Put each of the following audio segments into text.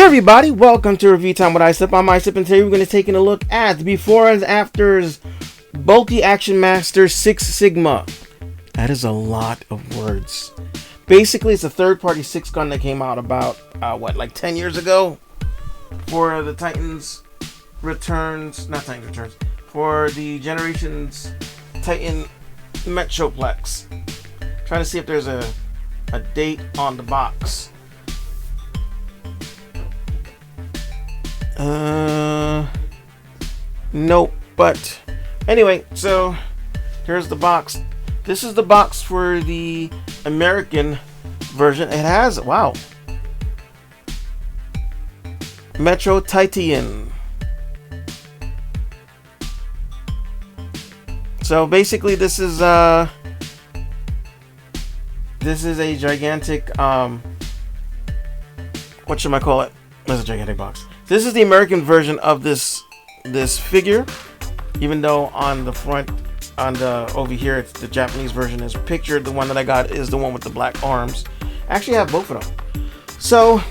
everybody, welcome to Review Time with iSip. I'm iSip, and today we're going to take a look at the before and afters bulky Action Master Six Sigma. That is a lot of words. Basically, it's a third-party Sixgun that came out about, like 10 years ago for the Titans Returns, not Titans Returns, for the Generations Titan Metroplex. Trying to see if there's a date on the box. Nope, but anyway, so here's the box. This is the box for the American version. It has, wow, Metro Titan. So basically this is a gigantic what should I call it? That's a gigantic box. This is the American version of this figure, even though on the front, over here, it's the Japanese version is pictured. The one that I got is the one with the black arms. I actually have both of them. So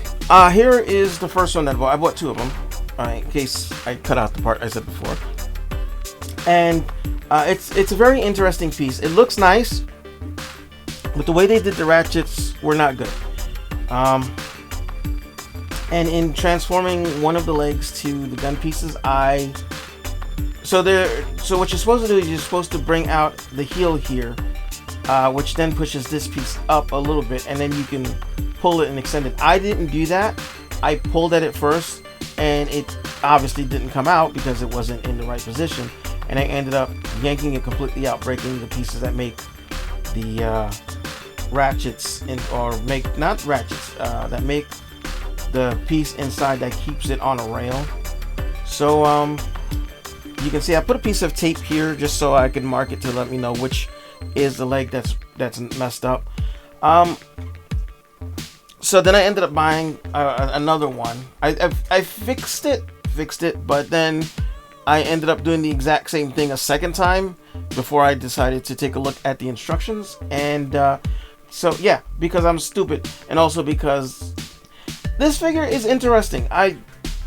here is the first one that I bought two of them, in case I cut out the part I said before. And it's a very interesting piece. It looks nice, but the way they did the ratchets were not good. And in transforming one of the legs to the gun pieces, so what you're supposed to do is you're supposed to bring out the heel here, which then pushes this piece up a little bit, and then you can pull it and extend it. I didn't do that. I pulled at it first, and it obviously didn't come out because it wasn't in the right position, and I ended up yanking it completely out, breaking the pieces that make the ratchets, that make the piece inside that keeps it on a rail. So you can see I put a piece of tape here just so I can mark it to let me know which is the leg that's messed up. So then I ended up buying another one. I fixed it, but then I ended up doing the exact same thing a second time before I decided to take a look at the instructions. And so yeah, because I'm stupid, and also because this figure is interesting. I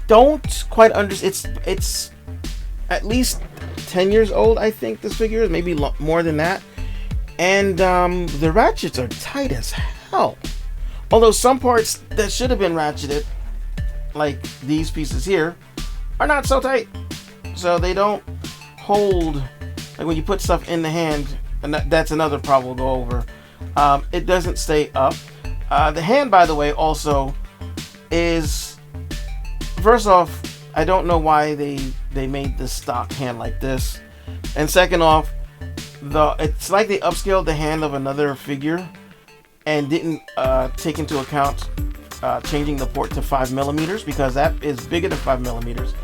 don't quite understand. It's at least 10 years old, I think this figure is, maybe more than that. And the ratchets are tight as hell. Although some parts that should have been ratcheted, like these pieces here, are not so tight. So they don't hold, like when you put stuff in the hand, and that's another problem we'll go over. It doesn't stay up. The hand, by the way, also is, first off, I don't know why they made this stock hand like this, and second off, it's like they upscaled the hand of another figure and didn't take into account changing the port to 5mm, because that is bigger than 5mm.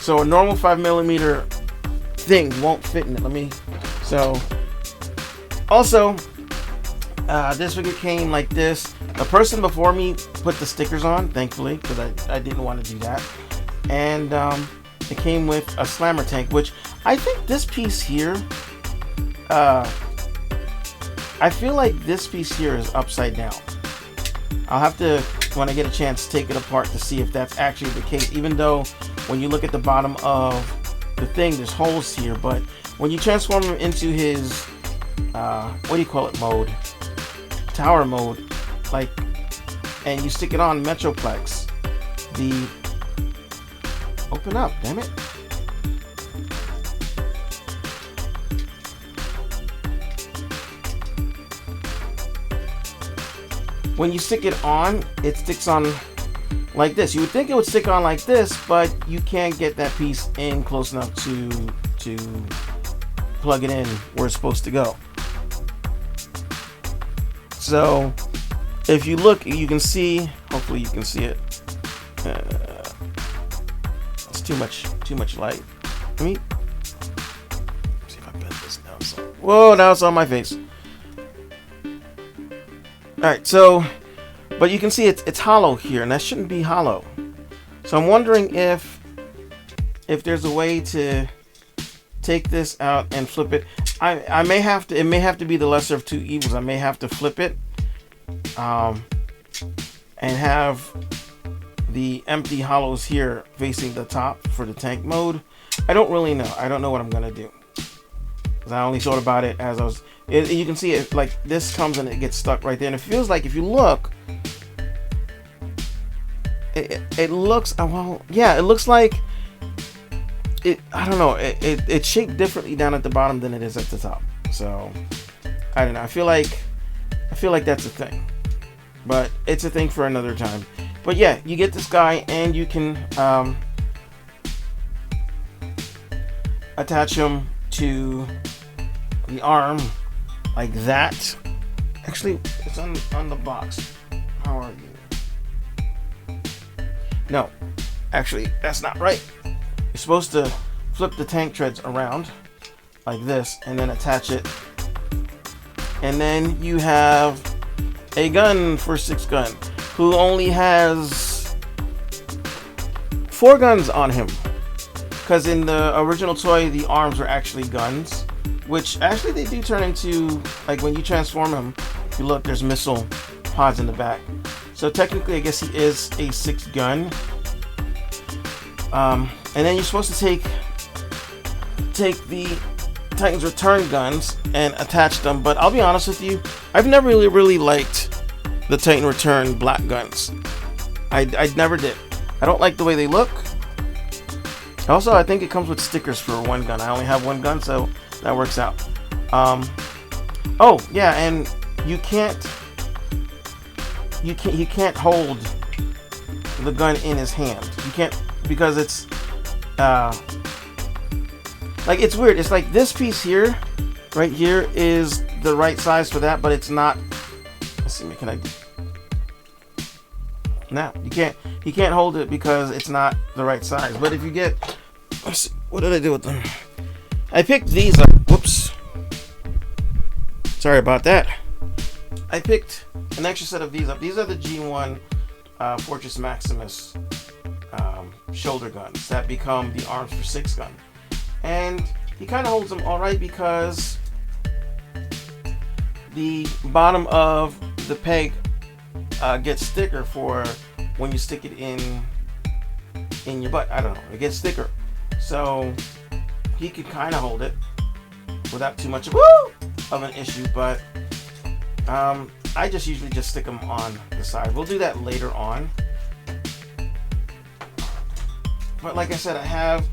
So a normal 5mm thing won't fit in it. Also, this figure came like this. The person before me put the stickers on, thankfully, because I didn't want to do that. And it came with a slammer tank, which I think this piece here, I feel like this piece here is upside down. I'll have to, when I get a chance, take it apart to see if that's actually the case, even though when you look at the bottom of the thing, there's holes here. But when you transform him into his, what do you call it, mode? Tower mode, like, and you stick it on Metroplex, open up, damn it. When you stick it on, it sticks on like this. You would think it would stick on like this, but you can't get that piece in close enough to plug it in where it's supposed to go. So if you look, you can see, hopefully you can see it. It's too much light. Let me see if I bend this down. So, whoa, now it's on my face. Alright, so, but you can see it's hollow here, and that shouldn't be hollow. So I'm wondering if there's a way to take this out and flip it. I may have to, it may have to be the lesser of two evils. I may have to flip it and have the empty hollows here facing the top for the tank mode. I don't really know. I don't know what I'm gonna do, because I only thought about it as I was. You can see it like this comes and it gets stuck right there, and it feels like if you look, it looks well, yeah, it looks like it. I don't know. It's shaped differently down at the bottom than it is at the top. So I don't know. I feel like that's a thing, but it's a thing for another time. But yeah, you get this guy and you can attach him to the arm like that. Actually, it's on the box. How are you? No, actually, that's not right. You're supposed to flip the tank treads around like this and then attach it. And then you have a gun for Sixgun, who only has 4 guns on him. Because in the original toy, the arms were actually guns, which actually they do turn into, like when you transform him, if you look, there's missile pods in the back. So technically, I guess he is a 6-gun. And then you're supposed to take the Titan's Return guns and attach them. But I'll be honest with you, I've never really liked the Titan Return black guns. I never did. I don't like the way they look. Also, I think it comes with stickers for 1 gun. I only have 1 gun, so that works out. Oh yeah, and you can't hold the gun in his hand. You can't, because it's like, it's weird. It's like this piece here, right here, is the right size for that, but it's not. Let's see, can I? No, you can't hold it because it's not the right size. But if you get, let's see, what did I do with them? I picked these up. Whoops. Sorry about that. I picked an extra set of these up. These are the G1 Fortress Maximus shoulder guns that become the arms for Sixgun. And he kind of holds them all right because the bottom of the peg gets thicker for when you stick it in your butt. I don't know, it gets thicker, so he can kind of hold it without too much of an issue. But I just usually just stick them on the side. We'll do that later on. But like I said, I have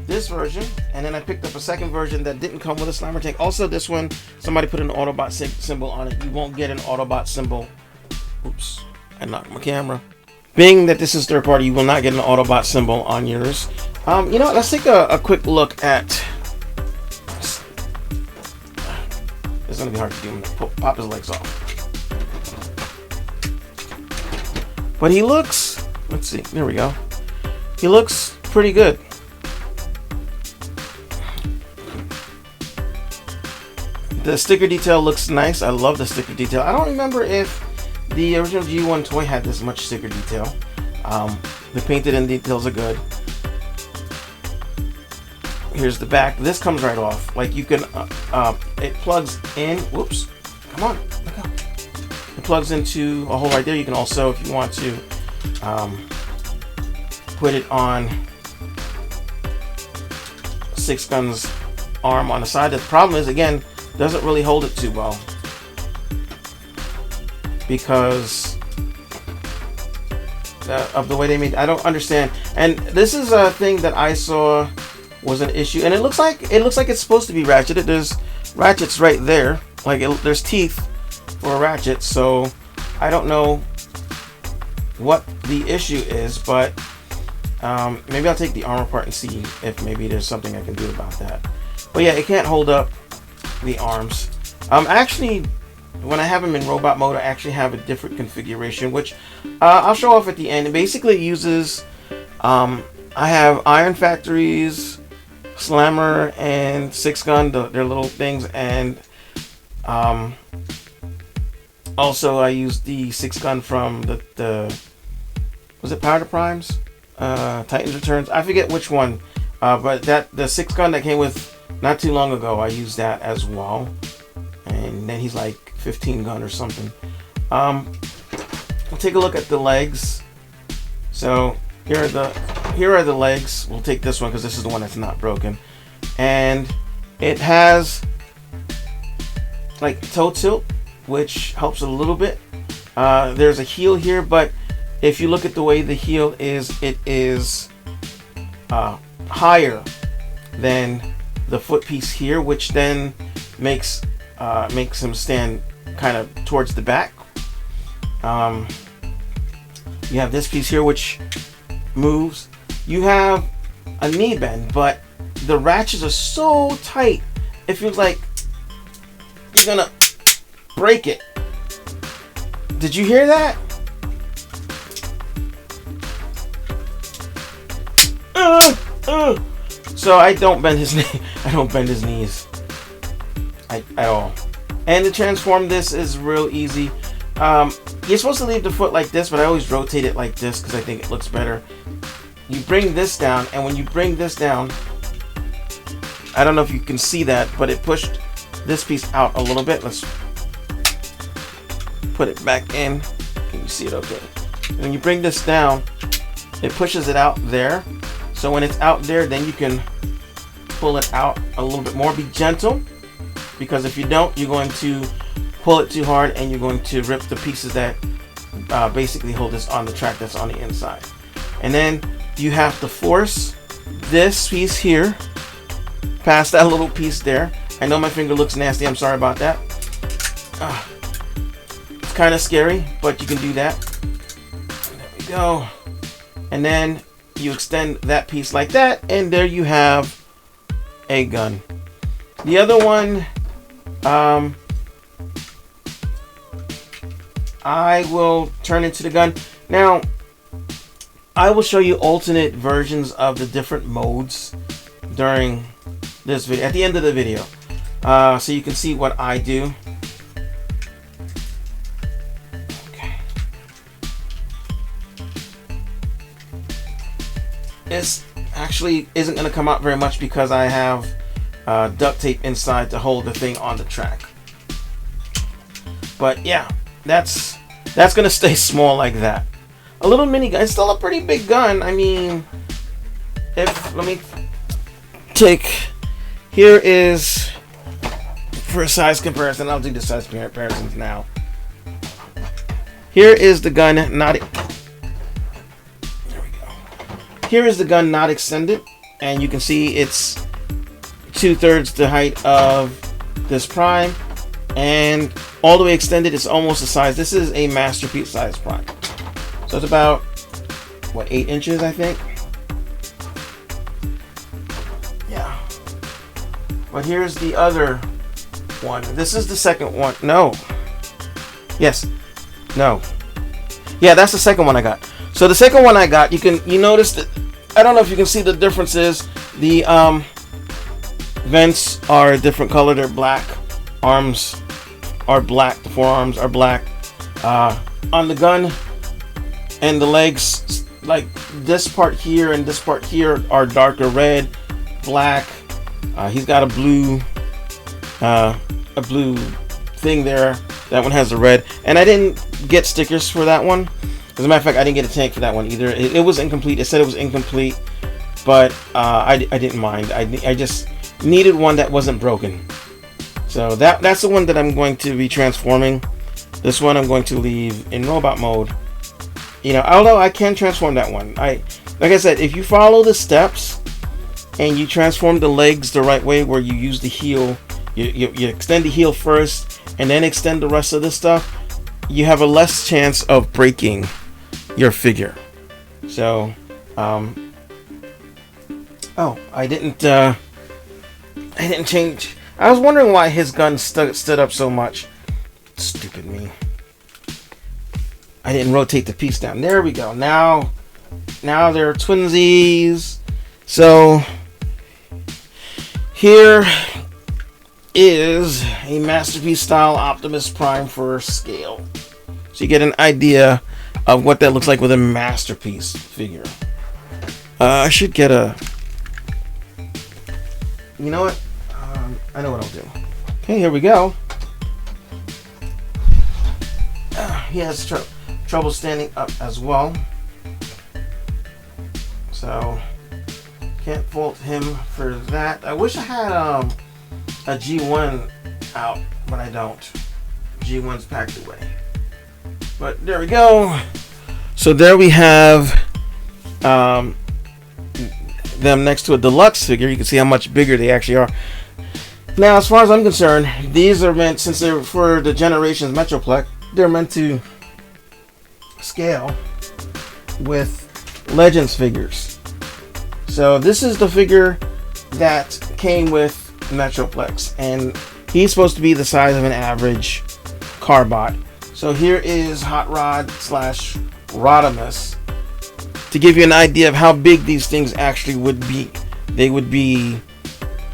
this version, and then I picked up a second version that didn't come with a slammer tank. Also, this one, somebody put an Autobot symbol on it. You won't get an Autobot symbol. Oops, I knocked my camera. Being that this is third party, you will not get an Autobot symbol on yours. You know what? Let's take a quick look at. It's gonna be hard to do. I'm gonna pop his legs off. But he looks. Let's see. There we go. He looks pretty good. The sticker detail looks nice. I love the sticker detail. I don't remember if the original G1 toy had this much sticker detail. The painted in details are good. Here's the back. This comes right off. Like, you can, it plugs in. Whoops. Come on. Look out. It plugs into a hole right there. You can also, if you want to, put it on Sixgun's arm on the side. The problem is, again, doesn't really hold it too well because of the way they made. I don't understand. And this is a thing that I saw was an issue, and it looks like it's supposed to be ratcheted. There's ratchets right there, like there's teeth for a ratchet. So I don't know what the issue is, but maybe I'll take the armor apart and see if maybe there's something I can do about that. But yeah, it can't hold up the arms. Actually, when I have them in robot mode, I actually have a different configuration, which I'll show off at the end. It basically uses, I have Iron Factories, Slammer, and Sixgun, their little things, and also I use the Sixgun from the was it Power to Primes? Titan's Returns. I forget which one, but the Sixgun that came with not too long ago, I used that as well. And then he's like 15 gun or something. We'll take a look at the legs. So here are the legs. We'll take this one because this is the one that's not broken, and it has like toe tilt, which helps a little bit. There's a heel here, but if you look at the way the heel is, it is higher than the foot piece here, which then makes him stand kind of towards the back. You have this piece here which moves. You have a knee bend, but the ratchets are so tight it feels like you're gonna break it. Did you hear that? So I don't bend his knee. I don't bend his knees at all. And to transform this is real easy. You're supposed to leave the foot like this, but I always rotate it like this because I think it looks better. You bring this down, and when you bring this down, I don't know if you can see that, but it pushed this piece out a little bit. Let's put it back in. Can you see it okay? When you bring this down, it pushes it out there. So when it's out there, then you can pull it out a little bit more. Be gentle, because if you don't, you're going to pull it too hard and you're going to rip the pieces that basically hold this on the track that's on the inside. And then you have to force this piece here past that little piece there. I know my finger looks nasty. I'm sorry about that. It's kind of scary, but you can do that. There we go. And then you extend that piece like that, and there you have a gun. The other one, I will turn into the gun. Now, I will show you alternate versions of the different modes during this video, at the end of the video, so you can see what I do. Okay. This actually isn't going to come out very much because I have duct tape inside to hold the thing on the track. But yeah, that's gonna stay small like that. A little mini gun. It's still a pretty big gun. I mean, let me take. Here is for a size comparison. I'll do the size comparisons now. Here is the gun not. There we go. Here is the gun not extended, and you can see it's 2/3 the height of this prime, and all the way extended is almost the size. This is a masterpiece size prime, so it's about what, 8 inches, I think. Yeah. But here's the other one. This is the second one. No. Yes. No. Yeah, that's the second one I got. So the second one I got, you notice that, I don't know if you can see the differences. The vents are a different color. They're black. Arms are black. The forearms are black. On the gun and the legs, like this part here and this part here are darker red, black. He's got a blue thing there. That one has the red, and I didn't get stickers for that one. As a matter of fact, I didn't get a tank for that one either. It was incomplete. It said it was incomplete, but I didn't mind. I just needed one that wasn't broken. So that's the one that I'm going to be transforming. This one I'm going to leave in robot mode. You know, although I can transform that one. Like I said, if you follow the steps and you transform the legs the right way, where you use the heel, you extend the heel first and then extend the rest of the stuff, you have a less chance of breaking your figure. So, oh, I didn't change. I was wondering why his gun stood up so much. Stupid me. I didn't rotate the piece down. There we go. Now they're twinsies. So here is a masterpiece style Optimus Prime for scale. So you get an idea of what that looks like with a masterpiece figure. I should get a... You know what? I know what I'll do. Okay, here we go. He has trouble standing up as well. So can't fault him for that. I wish I had a G1 out, but I don't. G1's packed away. But there we go. So there we have them next to a deluxe figure. You can see how much bigger they actually are. Now, as far as I'm concerned, these are meant, since they're for the Generations Metroplex, they're meant to scale with Legends figures. So this is the figure that came with Metroplex, and he's supposed to be the size of an average Carbot. So here is Hot Rod / Rodimus to give you an idea of how big these things actually would be. They would be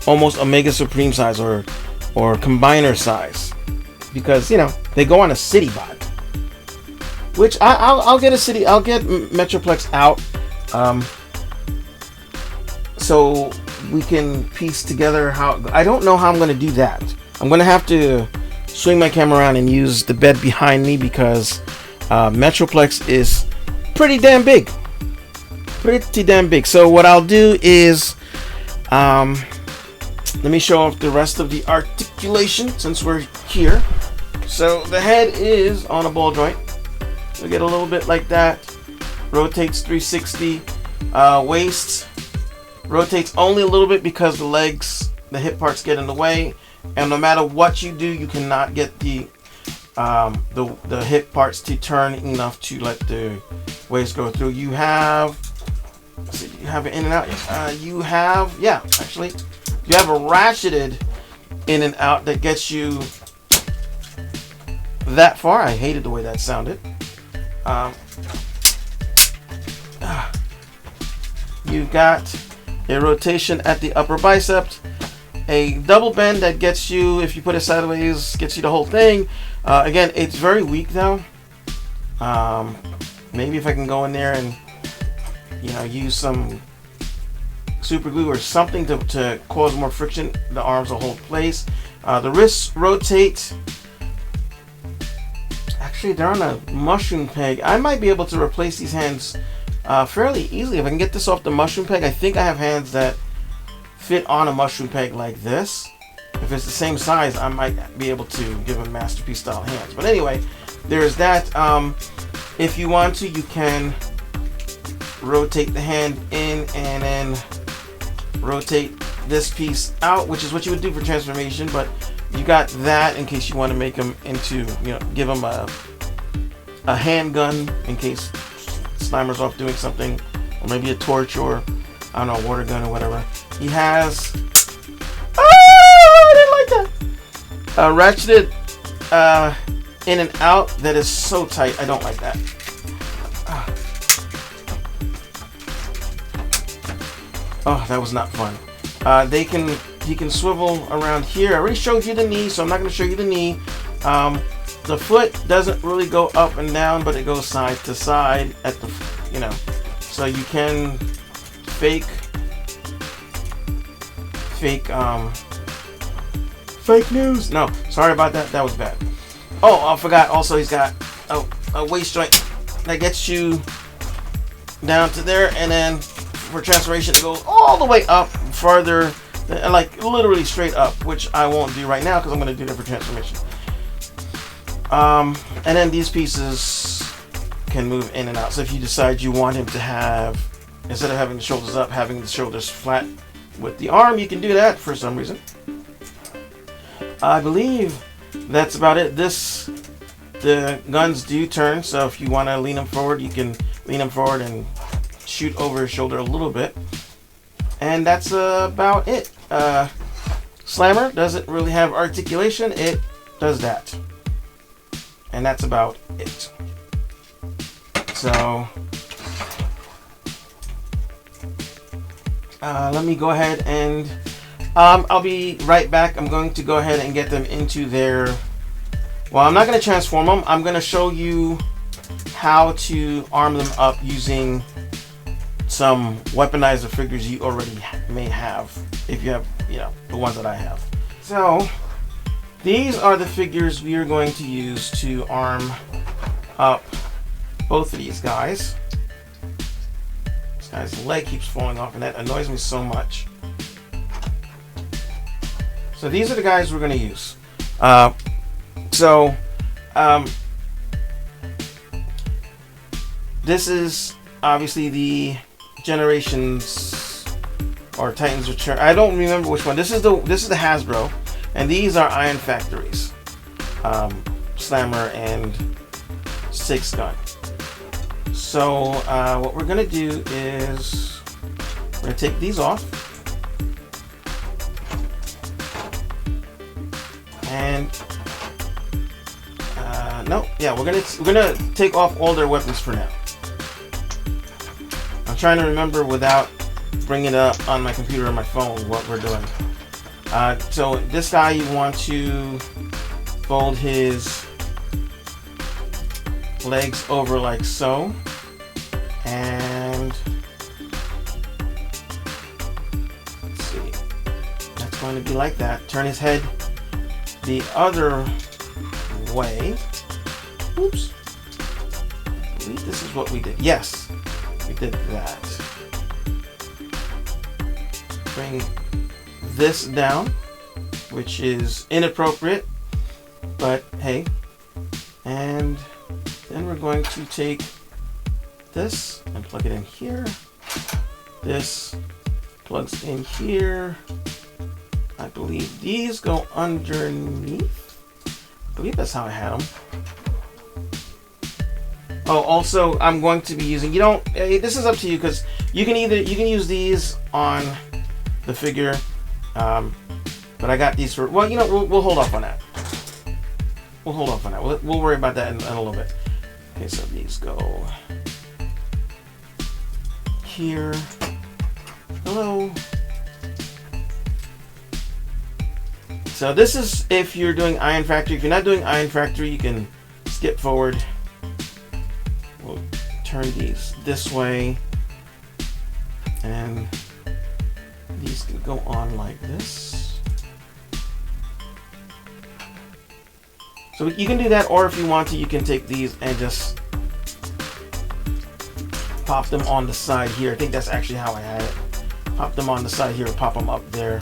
almost Omega Supreme size or combiner size, because you know they go on a city bot. Which I'll get Metroplex out, so we can piece together how. I don't know how I'm going to do that. I'm going to have to swing my camera around and use the bed behind me, because Metroplex is pretty damn big. So what I'll do is, let me show off the rest of the articulation since we're here. So the head is on a ball joint. So get a little bit like that. Rotates 360. Waist rotates only a little bit because the legs, the hip parts get in the way. And no matter what you do, you cannot get the hip parts to turn enough to let the waist go through. You have, let's see, you have it in and out. You have a ratcheted in and out that gets you that far. I hated the way that sounded. You've got a rotation at the upper bicep, a double bend that gets you, if you put it sideways, gets you the whole thing. Again, it's very weak though. Maybe if I can go in there and use some super glue or something to cause more friction, the arms will hold place. The wrists rotate. Actually, they're on a mushroom peg. I might be able to replace these hands fairly easily if I can get this off the mushroom peg. I think I have hands that fit on a mushroom peg like this. If it's the same size, I might be able to give them masterpiece style hands. But anyway, there's that. If you want to, you can rotate the hand in and then rotate this piece out, which is what you would do for transformation. But you got that in case you want to make them into, give them a handgun in case Slimer's off doing something, or maybe a torch, or I don't know, a water gun or whatever. He has, I didn't like that. Ratcheted in and out that is so tight. I don't like that. Oh, that was not fun. He can swivel around here. I already showed you the knee, so I'm not going to show you the knee. The foot doesn't really go up and down, but it goes side to side at the, so you can fake news. No, sorry about that. That was bad. Oh, I forgot. Also, he's got a waist joint that gets you down to there, and then for transformation, it goes all the way up farther, like literally straight up, which I won't do right now because I'm going to do that for transformation. And then these pieces can move in and out. So if you decide you want him to have, instead of having the shoulders up, having the shoulders flat with the arm, you can do that for some reason. I believe that's about it. The guns do turn, so if you want to lean them forward, you can lean them forward and shoot over his shoulder a little bit. And that's about it. Slammer doesn't really have articulation. It does that. And that's about it. So let me go ahead and I'll be right back. I'm going to go ahead and get them into their, well, I'm not going to transform them. I'm going to show you how to arm them up using some weaponizer figures you already may have, if you have, the ones that I have. So these are the figures we are going to use to arm up both of these guys. Guy's leg keeps falling off, and that annoys me so much. So these are the guys we're going to use. This is obviously the Generations or Titans Return. I don't remember which one. This is the Hasbro, and these are Iron Factories, Slammer and Sixgun. So what we're gonna do is we're gonna take these off, and we're gonna take off all their weapons for now. I'm trying to remember without bringing it up on my computer or my phone what we're doing. So this guy, you want to fold his legs over like so, and let's see, that's going to be like that. Turn his head the other way. Oops, I believe this is what we did. Yes, we did that. Bring this down, which is inappropriate, but hey. And then we're going to take this and plug it in here. This plugs in here. I believe these go underneath. I believe that's how I had them. Oh, also I'm going to be using, this is up to you, because you can use these on the figure, but I got these for, well, we'll hold off on that. We'll hold off on that. We'll worry about that in a little bit. Okay, so these go here. Hello. So this is if you're doing Iron Factory. If you're not doing Iron Factory, you can skip forward. We'll turn these this way, and these can go on like this. So you can do that, or if you want to, you can take these and just pop them on the side here. I think that's actually how I had it. Pop them on the side here, pop them up there.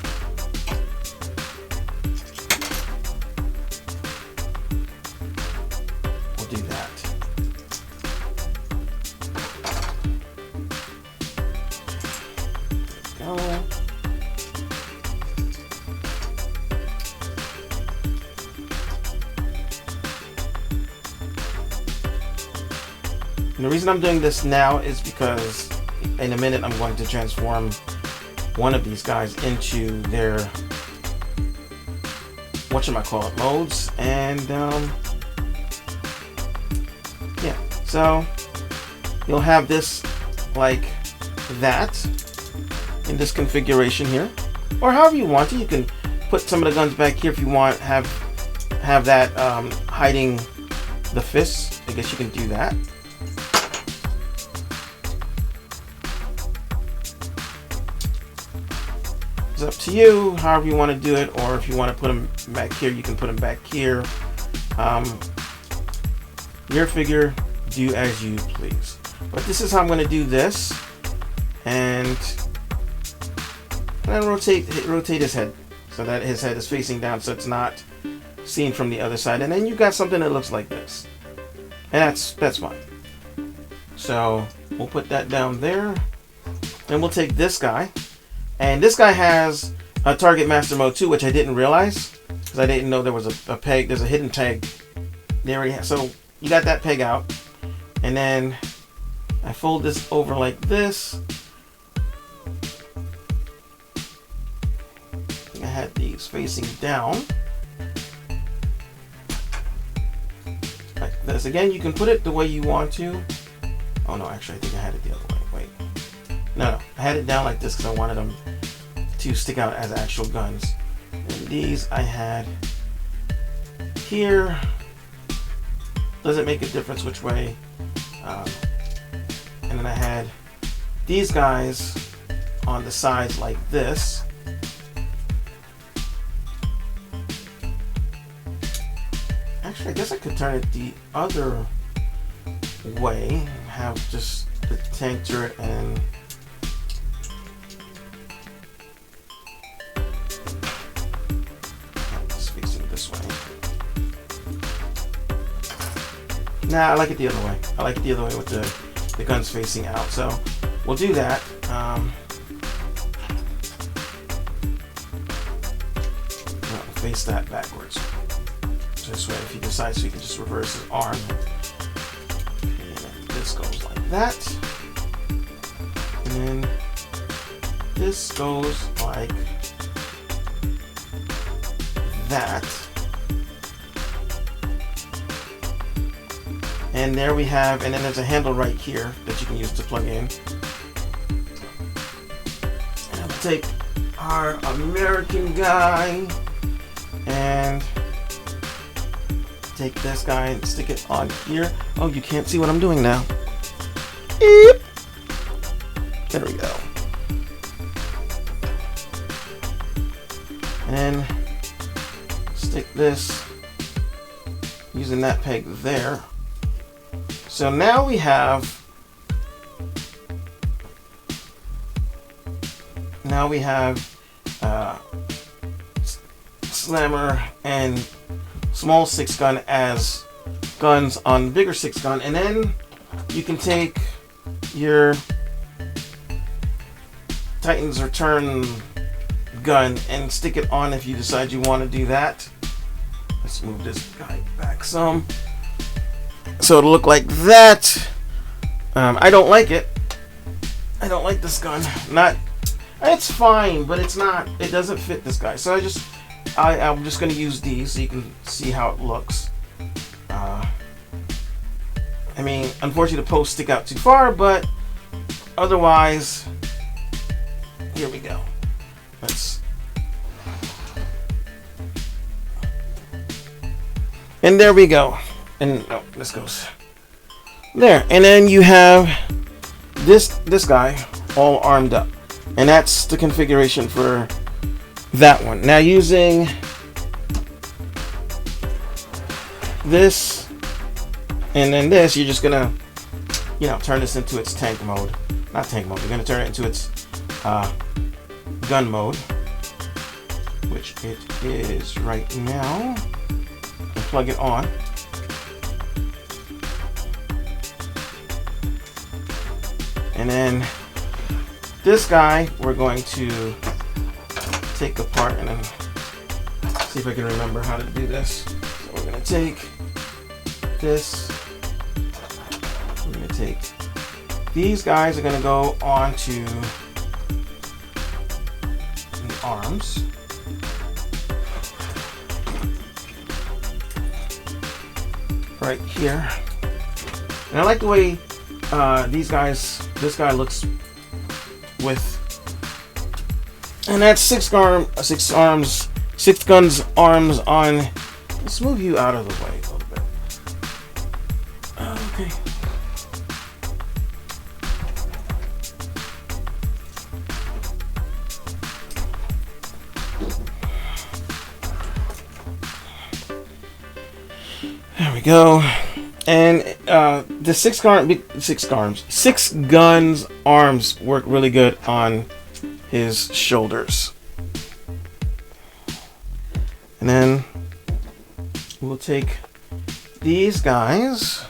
We'll do that. There we go. And the reason I'm doing this now is because in a minute I'm going to transform one of these guys into their whatchamacallit modes, and yeah, so you'll have this like that in this configuration here, or however you want to. You can put some of the guns back here if you want, have that hiding the fists. I guess you can do that. It's up to you, however you want to do it, or if you want to put them back here, you can put them back here. Your figure, do as you please. But this is how I'm going to do this, and then rotate his head so that his head is facing down, so it's not seen from the other side. And then you've got something that looks like this, and that's fine. So we'll put that down there, and we'll take this guy. And this guy has a target master mode too, which I didn't realize because I didn't know there was a peg. There's a hidden peg. There we have. So you got that peg out, and then I fold this over like this. I think I had these facing down like this. Again, you can put it the way you want to. Oh no, actually, I think I had it the other way. Wait. No, I had it down like this because I wanted them to stick out as actual guns. And these I had here. Doesn't make a difference which way. And then I had these guys on the sides like this. Actually, I guess I could turn it the other way. Have just the tank turret and Nah, I like it the other way. I like it the other way with the guns facing out. So we'll do that. We'll face that backwards. This way, if he decides, so he can just reverse his arm. And this goes like that. And then this goes like that. And there we have, and then there's a handle right here that you can use to plug in. And I'll take our American guy and take this guy and stick it on here. Oh, you can't see what I'm doing now. Eep. There we go. And stick this using that peg there. So now we have Slammer and small six gun as guns on bigger six gun, and then you can take your Titan's Return gun and stick it on if you decide you want to do that. Let's move this guy back some. So it'll look like that. I don't like it. I don't like this gun. It's fine, but it's not. It doesn't fit this guy. So I'm just going to use these so you can see how it looks. I mean, unfortunately, the posts stick out too far, but otherwise, here we go. And there we go. And oh, this goes there. And then you have this guy all armed up, and that's the configuration for that one. Now using this and then this, you're just gonna turn this into its tank mode. Not tank mode. You're gonna turn it into its gun mode, which it is right now. And plug it on. And then this guy, we're going to take apart and then see if I can remember how to do this. So we're going to take this. We're going to take these guys are going to go onto the arms. Right here. And I like the way this guy looks with, and that's six guns arms on. Let's move you out of the way a little bit. Okay. There we go. And the six guns arms work really good on his shoulders. And then we'll take these guys.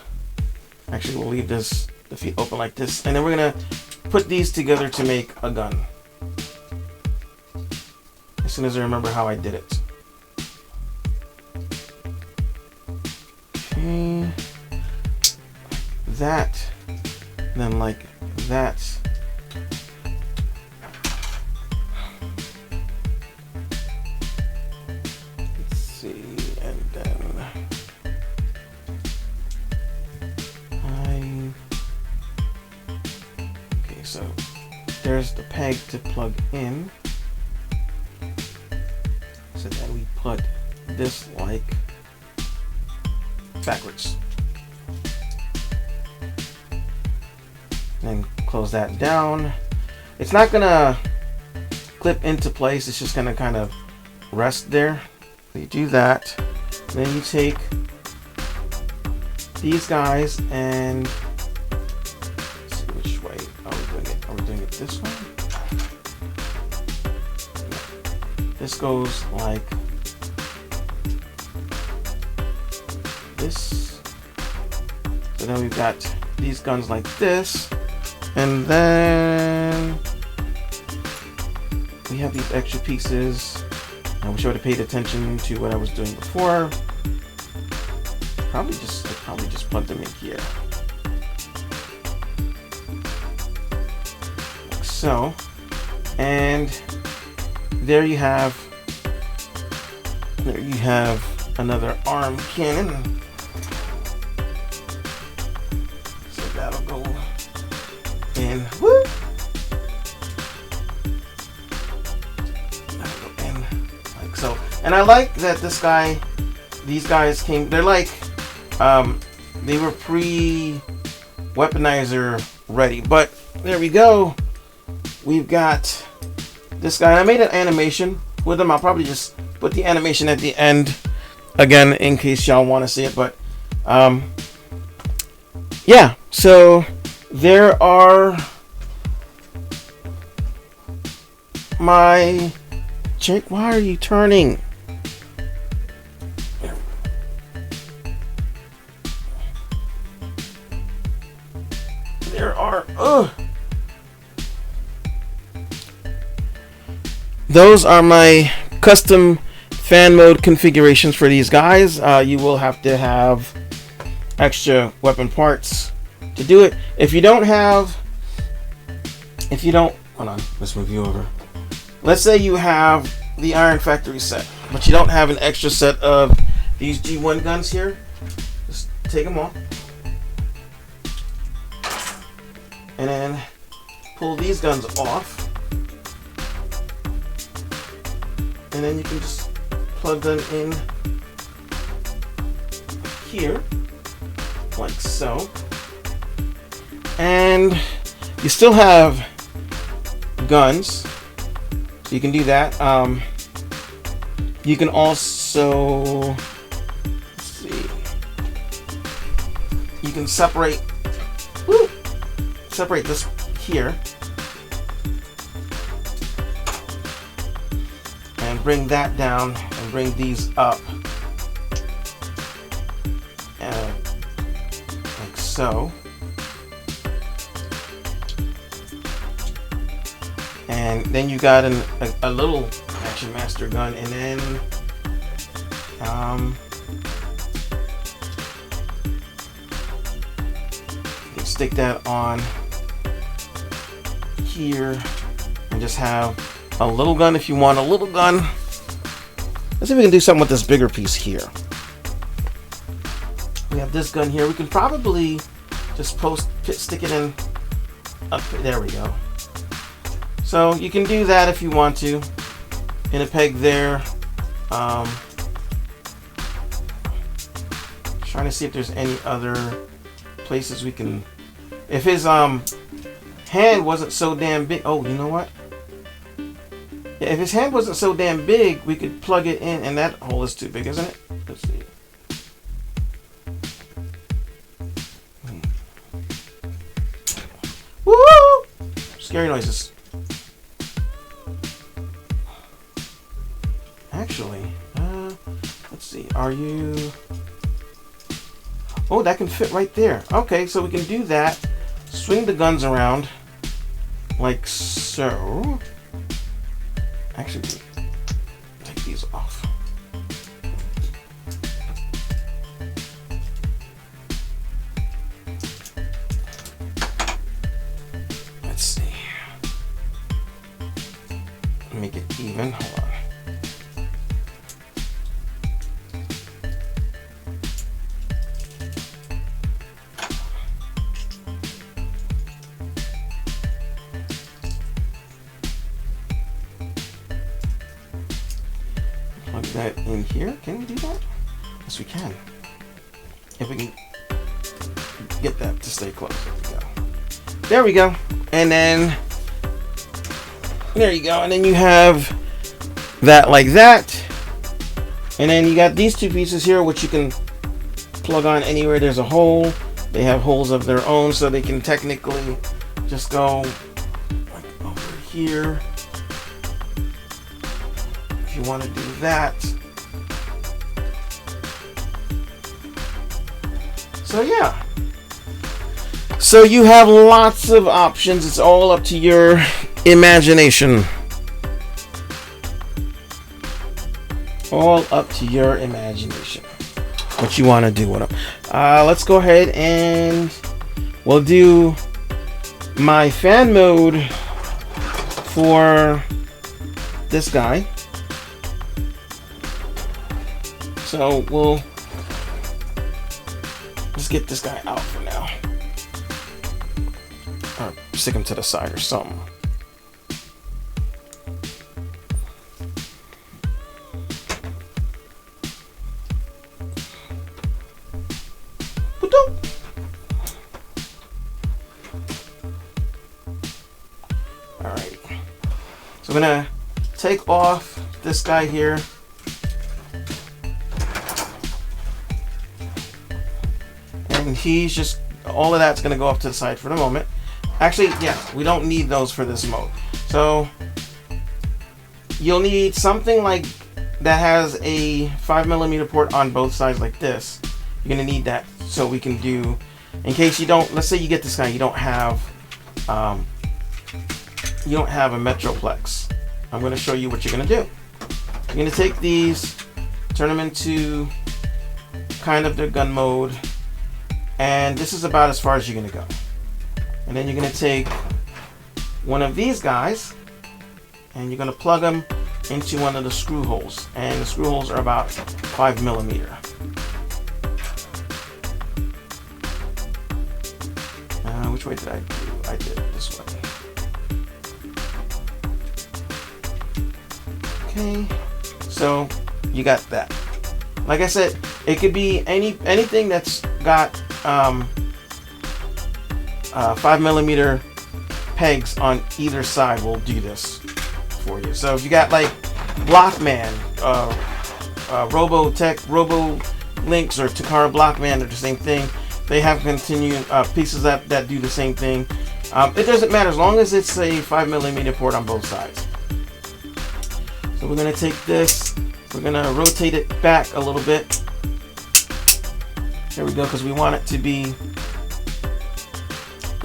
Actually, we'll leave the feet open like this, and then we're gonna put these together to make a gun. As soon as I remember how I did it. Okay. That, then like that. Let's see, and then okay, so there's the peg to plug in. So then we put this like backwards. And close that down. It's not gonna clip into place, it's just gonna kind of rest there. You do that, then you take these guys and let's see which way are we doing it? Are we doing it this way? This goes like this. So then we've got these guns like this, and then we have these extra pieces. I wish I would have paid attention to what I was doing before. Probably just put them in here, like so. And there you have another arm cannon. So that'll go in. Woo! That'll go in like so. And I like that these guys came. They're like they were pre-weaponizer ready. But there we go. We've got this guy. I made an animation with him. I'll probably just put the animation at the end again in case y'all want to see it. But yeah, so there are my Jake. Why are you turning? There are those are my custom fan mode configurations for these guys. You will have to have extra weapon parts to do it. If you don't, hold on, let's move you over. Let's say you have the Iron Factory set, but you don't have an extra set of these G1 guns here. Just take them off. And then pull these guns off. And then you can just plug them in here, like so. And you still have guns, so you can do that. You can also, let's see, you can separate this here and bring that down and bring these up like so. And then you got a little Action Master gun, and then you can stick that on here and just have a little gun if you want a little gun. Let's see if we can do something with this bigger piece here. We have this gun here. We can probably just stick it in up. There we go. So you can do that if you want to, in a peg there. Trying to see if there's any other places we can. If his hand wasn't so damn big. Oh, you know what? Yeah, if his hand wasn't so damn big, we could plug it in, and that hole is too big, isn't it? Let's see. Woo! Scary noises. Actually, let's see. Are you? Oh, that can fit right there. Okay, so we can do that. Swing the guns around like so. Actually, take these off. Let's see. Make it even. Hold on. Plug that in here. Can we do that? Yes, we can. If we can get that to stay close. There we go. And then there you go. And then you have that like that. And then you got these two pieces here, which you can plug on anywhere there's a hole. They have holes of their own, so they can technically just go like over here. If you want to do that. So yeah, So you have lots of options. It's all up to your imagination. All up to your imagination. What you want to do with them. Let's go ahead and we'll do my fan mode for this guy. So we'll just get this guy out for now. Or stick him to the side or something. Alright. So I'm gonna take off this guy here. And he's just, all of that's gonna go off to the side for the moment. Actually, yeah, we don't need those for this mode. So you'll need something like that has a 5mm port on both sides like this. You're gonna need that so we can do, in case you don't, let's say you get this guy, you don't have a Metroplex. I'm gonna show you what you're gonna do. You're gonna take these, turn them into kind of their gun mode, and this is about as far as you're gonna go. And then you're gonna take one of these guys and you're gonna plug them into one of the screw holes, and the screw holes are about 5mm. Which way did I do? I did it this way. Okay, so you got that. Like I said, it could be anything that's got 5mm pegs on either side will do this for you. So if you got like Blockman, Robotech, Robo-Links, or Takara Blockman, they're the same thing. They have continued pieces that do the same thing. It doesn't matter as long as it's a 5mm port on both sides. So we're gonna take this, we're gonna rotate it back a little bit. There we go, because we want it to be,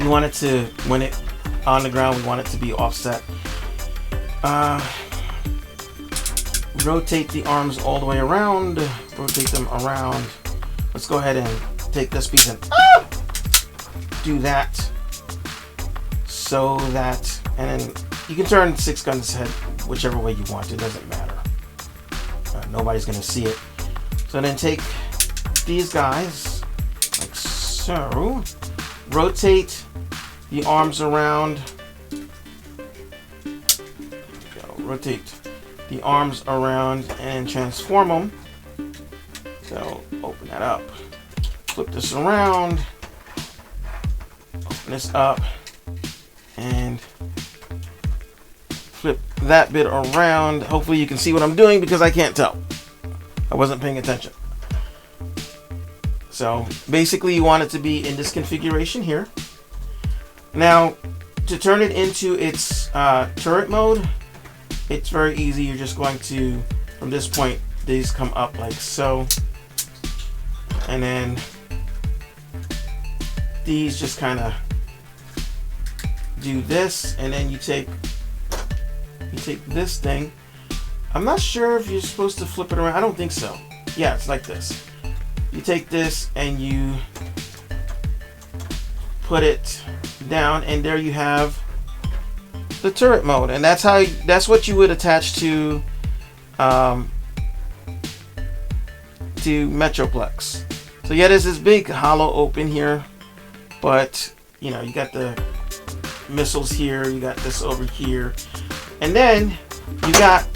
when it on the ground, we want it to be offset. Rotate the arms all the way around, rotate them around. Let's go ahead and take this piece and do that, so that, and then you can turn Sixgun's head whichever way you want. It doesn't matter. Nobody's gonna see it. So then take these guys like so, rotate the arms around. Rotate the arms around and transform them. So open that up. Flip this around, open this up, and flip that bit around. Hopefully you can see what I'm doing because I can't tell. I wasn't paying attention. So basically you want it to be in this configuration here. Now to turn it into its turret mode, it's very easy. You're just going to, from this point, these come up like so, and then these just kind of do this, and then you take this thing. I'm not sure if you're supposed to flip it around. I don't think so. Yeah, it's like this. You take this and you put it down, and there you have the turret mode, and that's what you would attach to Metroplex. So yeah, there's this big hollow open here, but you know, you got the missiles here, you got this over here, and then you got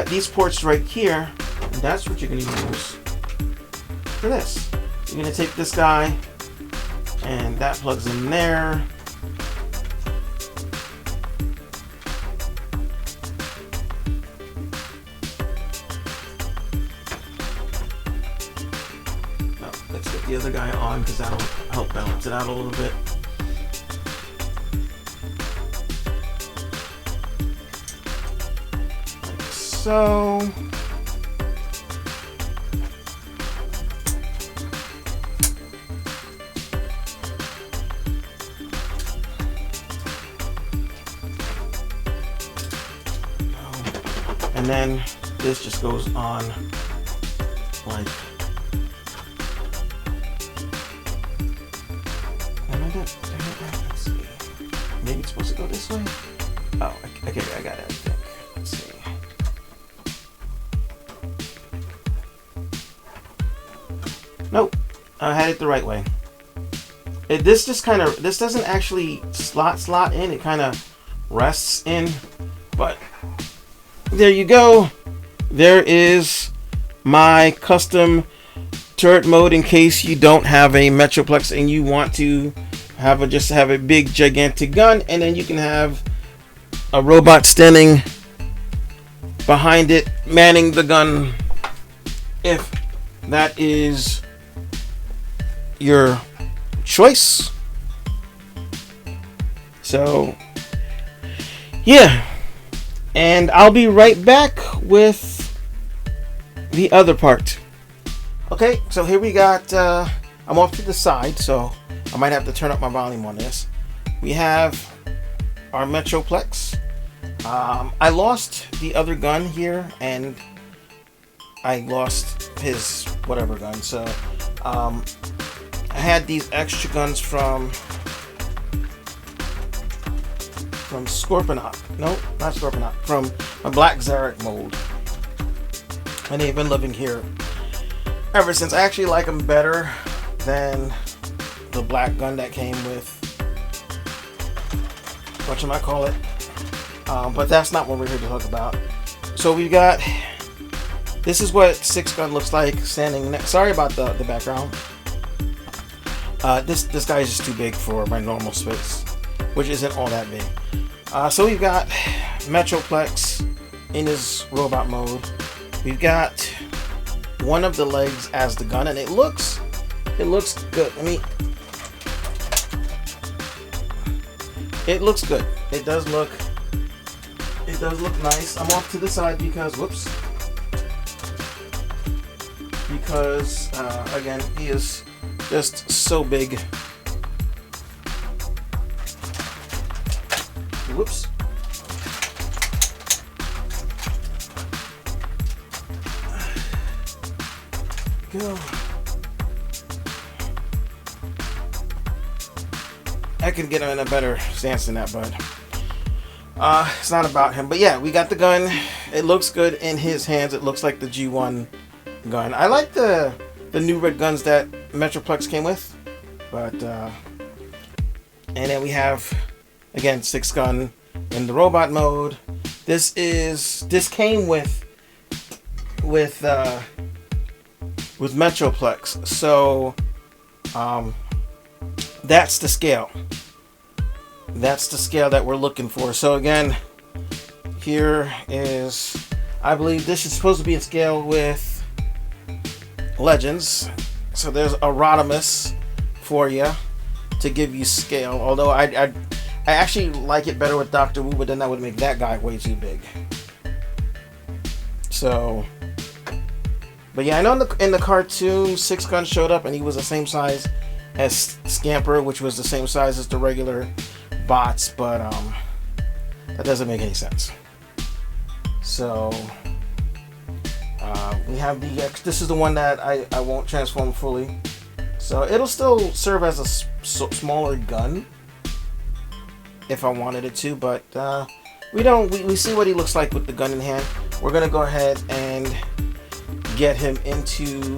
these ports right here, and that's what you're going to use for this. You're going to take this guy, and that plugs in there. Let's get the other guy on because that'll help balance it out a little bit. Like so. then this just goes on like. Let's see. Maybe it's supposed to go this way. Oh, okay, I got it. I think. Let's see. Nope, I had it the right way. This doesn't actually slot in. It kind of rests in. But there you go. There is my custom turret mode in case you don't have a Metroplex and you want to just have a big gigantic gun, and then you can have a robot standing behind it manning the gun if that is your choice. So yeah, and I'll be right back with the other part. Okay, so here we got I'm off to the side, so I might have to turn up my volume on this. We have our Metroplex. I lost the other gun here, and I lost his whatever gun. So I had these extra guns from Scorponaut. No, not Scorponaut. From a Black Zarek mold, and they've been living here ever since. I actually like them better than the black gun that came with whatchamacallit. But that's not what we're here to talk about. So we got, this is what Sixgun looks like standing next. Sorry about the background. This guy is just too big for my normal space, which isn't all that big. So we've got Metroplex in his robot mode. We've got one of the legs as the gun, and it looks good. I mean, it looks good. It does look nice. I'm off to the side because again, he is just so big. Whoops. Go. I could get him in a better stance than that, but it's not about him. But yeah, we got the gun. It looks good in his hands. It looks like the G1 gun. I like the new red guns that Metroplex came with, but and then we have again Sixgun in the robot mode. This came with Metroplex, so that's the scale. That's the scale that we're looking for. So again, here is, I believe this is supposed to be in scale with Legends. So there's a Rodimus for you to give you scale. Although I actually like it better with Dr. Wu, but then that would make that guy way too big. So, but yeah, I know in the cartoon, Sixgun showed up and he was the same size as Scamper, which was the same size as the regular bots, but that doesn't make any sense. So we have this is the one that I won't transform fully, so it'll still serve as a smaller gun if I wanted it to, but we see what he looks like with the gun in hand. We're gonna go ahead and get him into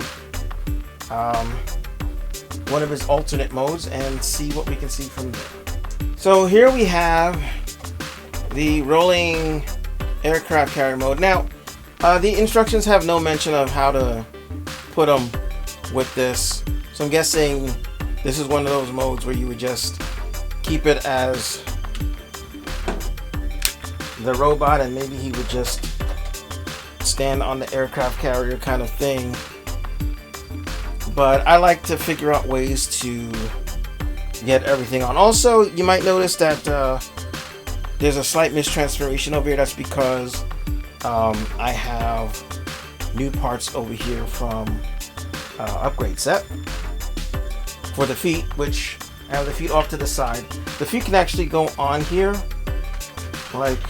one of his alternate modes and see what we can see from there. So here we have the rolling aircraft carrier mode. Now, the instructions have no mention of how to put them with this. So I'm guessing this is one of those modes where you would just keep it as the robot and maybe he would just stand on the aircraft carrier kind of thing. But I like to figure out ways to get everything on. Also, you might notice that there's a slight mistransformation over here. That's because I have new parts over here from upgrade set for the feet, which I have the feet off to the side. The feet can actually go on here like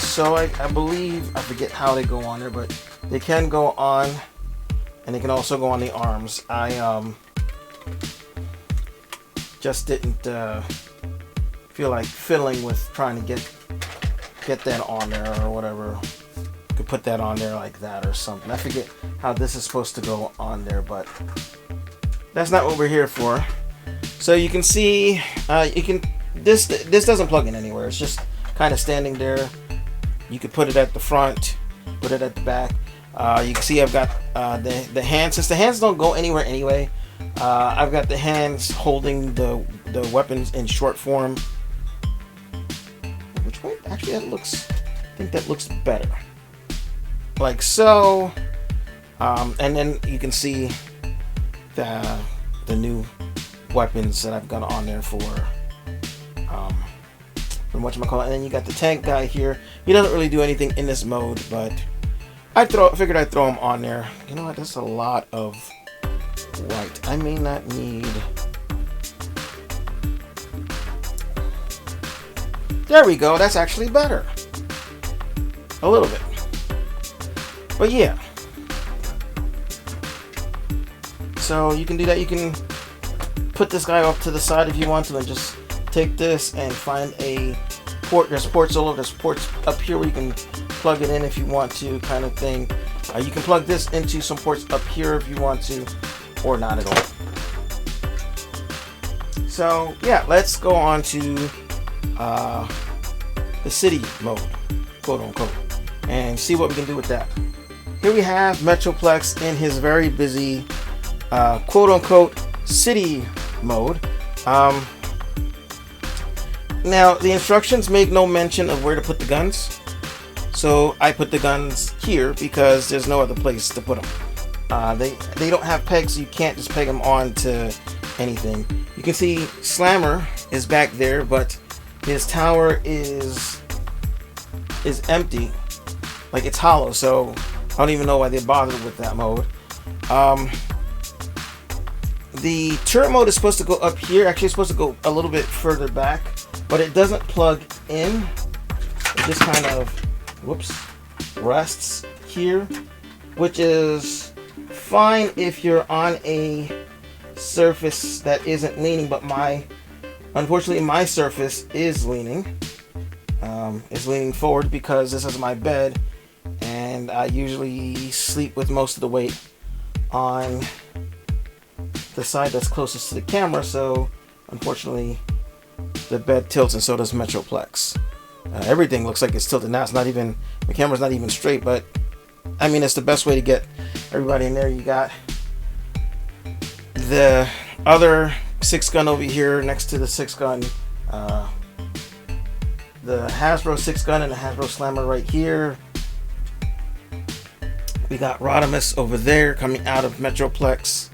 So I believe, I forget how they go on there, but they can go on, and they can also go on the arms. I just didn't feel like fiddling with trying to get that on there or whatever. Could put that on there like that or something. I forget how this is supposed to go on there, but that's not what we're here for. So you can see, this doesn't plug in anywhere. It's just kind of standing there. You could put it at the front, put it at the back. You can see I've got the hands. Since the hands don't go anywhere anyway, I've got the hands holding the weapons in short form. Which way? Actually, I think that looks better. Like so. And then you can see the new weapons that I've got on there from whatchamacallit. And then you got the tank guy here. He doesn't really do anything in this mode, but I figured I'd throw him on there. You know what? That's a lot of white. I may not need. There we go. That's actually better. A little bit. But yeah. So you can do that. You can put this guy off to the side if you want to, and just take this and find a port. There's ports all over. There's ports up here where you can plug it in if you want to, kind of thing. You can plug this into some ports up here if you want to, or not at all. So yeah, let's go on to the city mode, quote unquote, and see what we can do with that. Here we have Metroplex in his very busy quote unquote city mode. Now the instructions make no mention of where to put the guns, so I put the guns here because there's no other place to put them. They don't have pegs, so you can't just peg them on to anything. You can see Slammer is back there, but his tower is empty, like it's hollow, so I don't even know why they bothered with that mode. The turret mode is supposed to go up here. Actually, it's supposed to go a little bit further back, but it doesn't plug in. It just kind of, whoops, rests here, which is fine if you're on a surface that isn't leaning, but unfortunately my surface is leaning. It's leaning forward because this is my bed, and I usually sleep with most of the weight on the side that's closest to the camera, so unfortunately the bed tilts, and so does Metroplex. Everything looks like it's tilted now. It's not even, the camera's not even straight, but I mean, it's the best way to get everybody in there. You got the other Sixgun over here next to the Sixgun, the Hasbro Sixgun and the Hasbro Slammer right here. We got Rodimus over there coming out of Metroplex.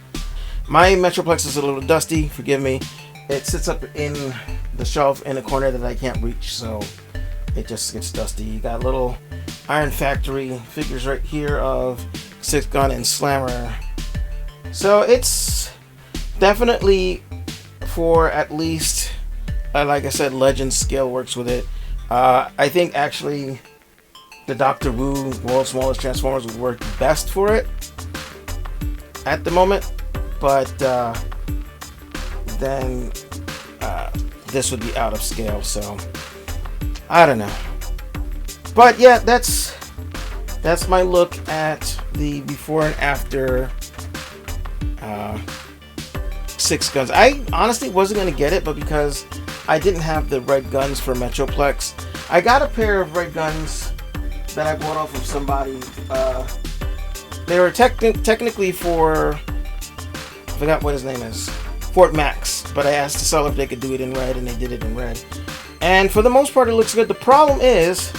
My Metroplex is a little dusty, forgive me. It sits up in the shelf in a corner that I can't reach, so it just gets dusty. You got little Iron Factory figures right here of Sixgun and Slammer. So it's definitely for at least, like I said, Legend scale works with it. I think actually the Dr. Wu World's Smallest Transformers would work best for it at the moment, but then this would be out of scale, so I don't know. But yeah, that's my look at the before and after Sixguns. I honestly wasn't going to get it, but because I didn't have the red guns for Metroplex, I got a pair of red guns that I bought off of somebody. They were technically for, I forgot what his name is, Fort Max, but I asked the seller if they could do it in red, and they did it in red. And for the most part, it looks good. The problem is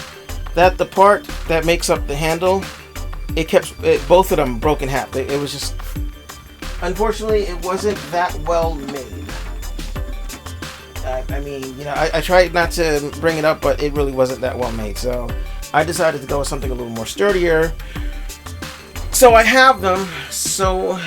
that the part that makes up the handle, both of them broke in half. It was just, unfortunately, it wasn't that well made. I mean, you know, I tried not to bring it up, but it really wasn't that well made. So I decided to go with something a little more sturdier. So I have them. So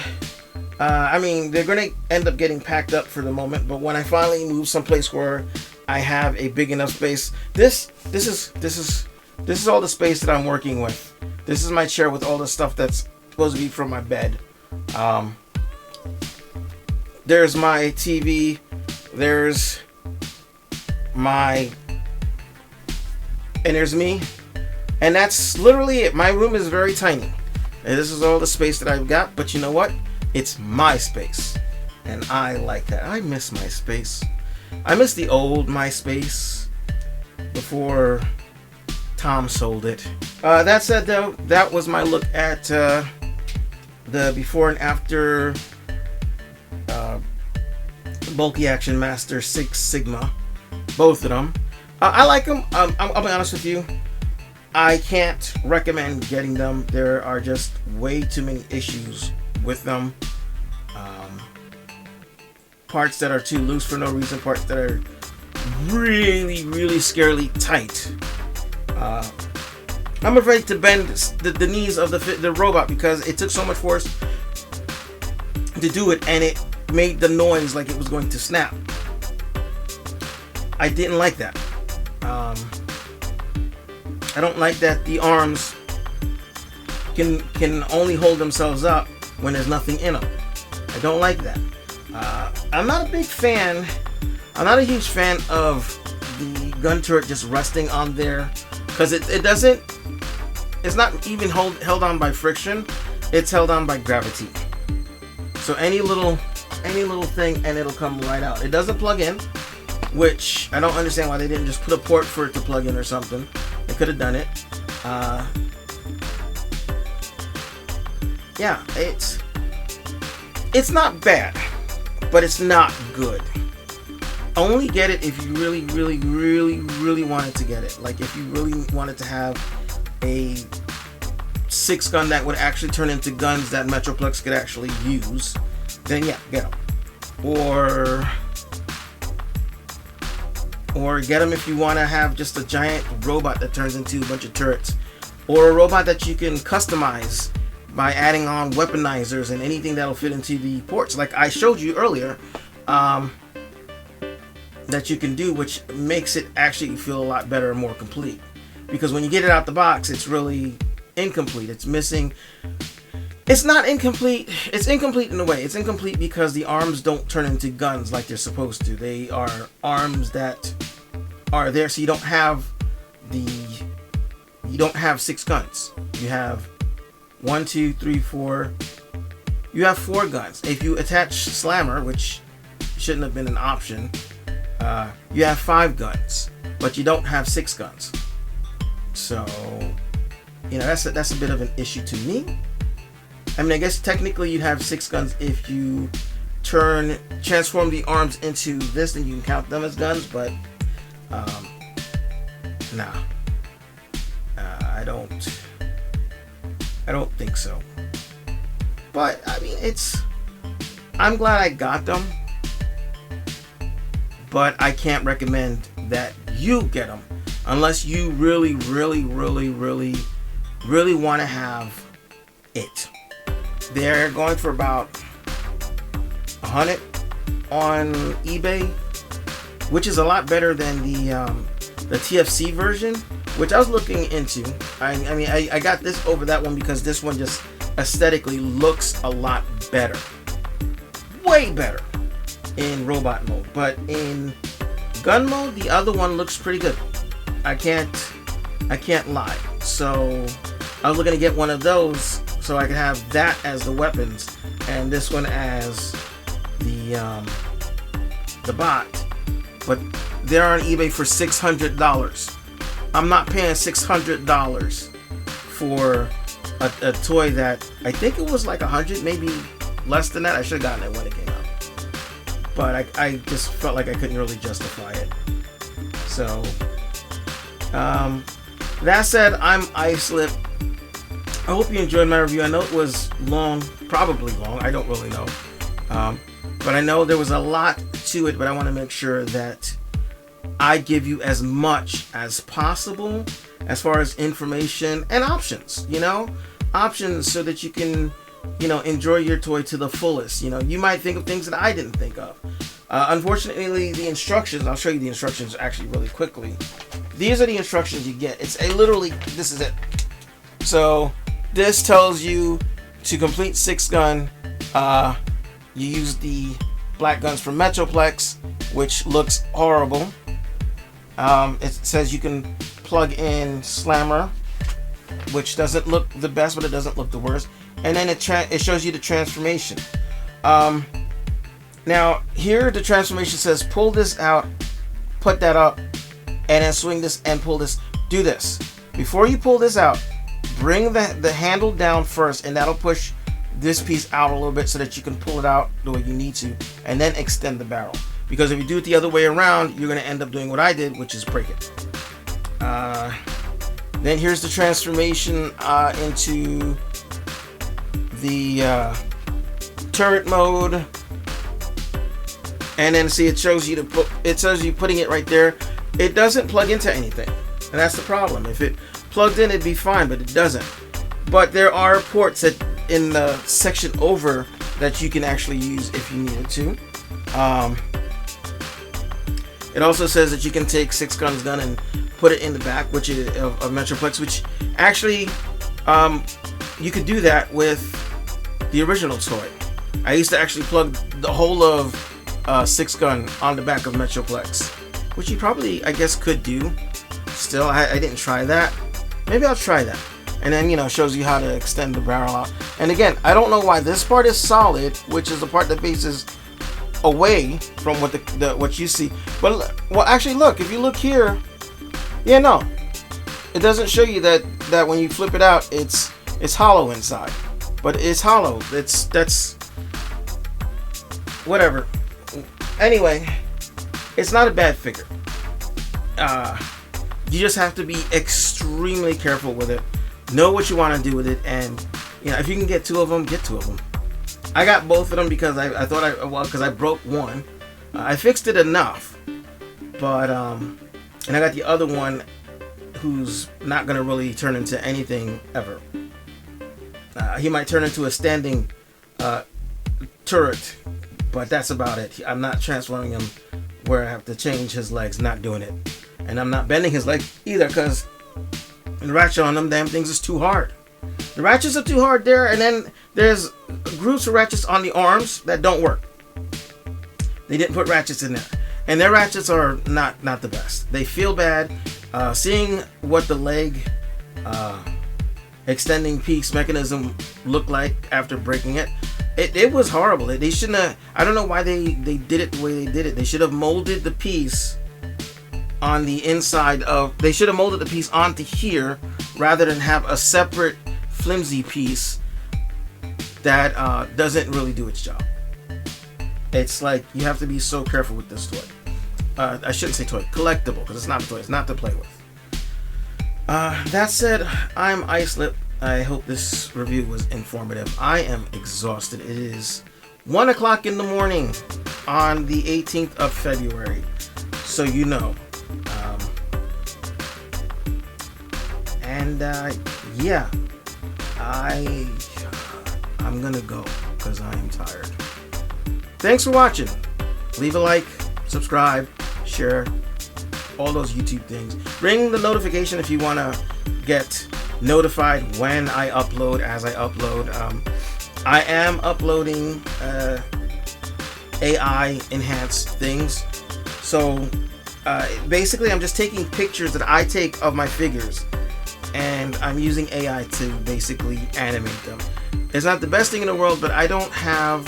I mean, they're going to end up getting packed up for the moment. But when I finally move someplace where I have a big enough space, this is This is all the space that I'm working with. This is my chair with all the stuff that's supposed to be from my bed. There's my TV. There's and there's me. And that's literally it. My room is very tiny. And this is all the space that I've got. But you know what? It's my space. And I like that. I miss my space. I miss the old MySpace before Tom sold it. That said, though, that was my look at the before and after Bulky Action Master Six Sigma. Both of them. I like them. I'll be honest with you. I can't recommend getting them. There are just way too many issues with them. Parts that are too loose for no reason. Parts that are really, really scarily tight. I'm afraid to bend the knees of the robot because it took so much force to do it, and it made the noise like it was going to snap. I didn't like that. I don't like that the arms can only hold themselves up when there's nothing in them. I don't like that. I'm not a big fan. I'm not a huge fan of the gun turret just resting on there because it doesn't. It's not even held on by friction. It's held on by gravity. So any little thing and it'll come right out. It doesn't plug in, which I don't understand why they didn't just put a port for it to plug in or something. They could have done it. Yeah, it's not bad, but it's not good. Only get it if you really, really, really, really wanted to get it. Like if you really wanted to have a Sixgun that would actually turn into guns that Metroplex could actually use, then yeah, get them. Or get them if you want to have just a giant robot that turns into a bunch of turrets, or a robot that you can customize by adding on weaponizers and anything that'll fit into the ports, like I showed you earlier, that you can do, which makes it actually feel a lot better and more complete. Because when you get it out the box, it's really incomplete. It's missing. It's not incomplete. It's incomplete in a way. It's incomplete because the arms don't turn into guns like they're supposed to. They are arms that are there, so you don't have six guns. You have 1, 2, 3, 4. You have 4 guns. If you attach Slammer, which shouldn't have been an option, you have 5 guns, but you don't have 6 guns. So, that's a bit of an issue to me. I mean, I guess technically you'd have 6 guns if you transform the arms into this, and you can count them as guns, but nah. I don't think so. But I mean, I'm glad I got them, but I can't recommend that you get them unless you really, really, really, really, really want to have it. They're going for about $100 on eBay, which is a lot better than the TFC version, which I was looking into. I mean, I got this over that one because this one just aesthetically looks a lot better, way better in robot mode. But in gun mode, the other one looks pretty good. I can't lie. So I was looking to get one of those so I could have that as the weapons and this one as the bot. But they're on eBay for $600. I'm not paying $600 for a toy that I think it was like 100, maybe less than that. I should have gotten it when it came out, but I just felt like I couldn't really justify it. So that said, I'm iSlip. I hope you enjoyed my review. I know it was long, probably long. I don't really know, but I know there was a lot to it. But I want to make sure that I give you as much as possible as far as information and options, options so that you can, enjoy your toy to the fullest. You might think of things that I didn't think of. Unfortunately, the instructions, I'll show you the instructions actually really quickly. these are the instructions you get. It's literally, this is it. So this tells you to complete Sixgun. You use the black guns from Metroplex, which looks horrible. It says you can plug in Slammer, which doesn't look the best, but it doesn't look the worst. And then it shows you the transformation. Now here the transformation says pull this out, put that up, and then swing this and pull this. Do this. Before you pull this out, bring the handle down first, and that'll push this piece out a little bit so that you can pull it out the way you need to, and then extend the barrel. Because if you do it the other way around, you're going to end up doing what I did, which is break it. Then here's the transformation into the turret mode, and then see it shows you putting it right there. It doesn't plug into anything, and that's the problem. If it plugged in, it'd be fine, but it doesn't. But there are ports that in the section over that you can actually use if you needed to. It also says that you can take Sixgun's gun and put it in the back, which is of Metroplex, which actually you could do that with the original toy. I used to actually plug the whole of Sixgun on the back of Metroplex, which you probably, I guess, could do. Still, I didn't try that. Maybe I'll try that. And then, you know, shows you how to extend the barrel out. And again, I don't know why this part is solid, which is the part that faces away from what you see. But well, actually, look, if you look here, yeah, no, it doesn't show you that when you flip it out, it's hollow inside. But it's hollow. That's whatever. Anyway, it's not a bad figure. You just have to be extremely careful with it. Know what you want to do with it, and you know, if you can get two of them, get two of them. I got both of them because I thought because I broke one. I fixed it enough, but and I got the other one who's not gonna really turn into anything ever. He might turn into a standing turret, but that's about it. I'm not transforming him where I have to change his legs. Not doing it, and I'm not bending his leg either because the ratchet on them damn things is too hard. The ratchets are too hard there, and then there's groups of ratchets on the arms that don't work. They didn't put ratchets in there, and their ratchets are not the best. They feel bad. Seeing what the leg extending piece mechanism looked like after breaking it, it was horrible. They shouldn't have. I don't know why they did it the way they did it. They should have molded the piece on the inside of. They should have molded the piece onto here rather than have a separate flimsy piece that doesn't really do its job. It's like you have to be so careful with this toy. I shouldn't say toy, collectible, because it's not a toy. It's not to play with. That said, I'm Icelip. I hope this review was informative. I am exhausted. It is 1 o'clock in the morning on the 18th of February, so you know. Yeah, I'm gonna go because I am tired. Thanks for watching. Leave a like, subscribe, share, all those YouTube things. Ring the notification if you want to get notified when I upload, as I upload. I am uploading AI enhanced things. So basically I'm just taking pictures that I take of my figures, and I'm using AI to basically animate them. It's not the best thing in the world, but I don't have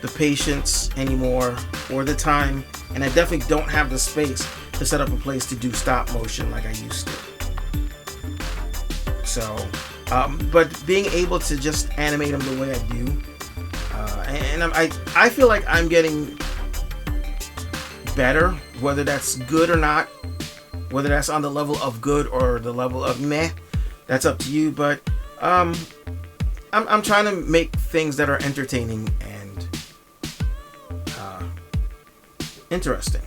the patience anymore or the time, and I definitely don't have the space to set up a place to do stop motion like I used to. So but being able to just animate them the way I do, and I feel like I'm getting better, whether that's good or not, whether that's on the level of good or the level of meh, that's up to you. But I'm trying to make things that are entertaining and interesting.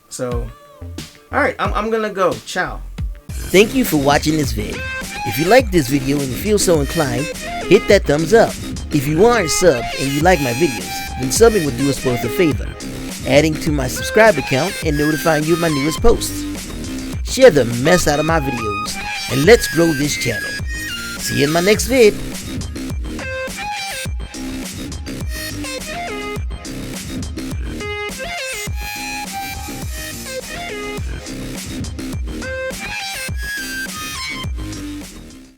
So, alright, I'm gonna go. Ciao. Thank you for watching this vid. If you like this video and you feel so inclined, hit that thumbs up. If you aren't subbed and you like my videos, then subbing would do us both a favor. adding to my subscriber count, and notifying you of my newest posts. Share the mess out of my videos, and let's grow this channel. See you in my next vid.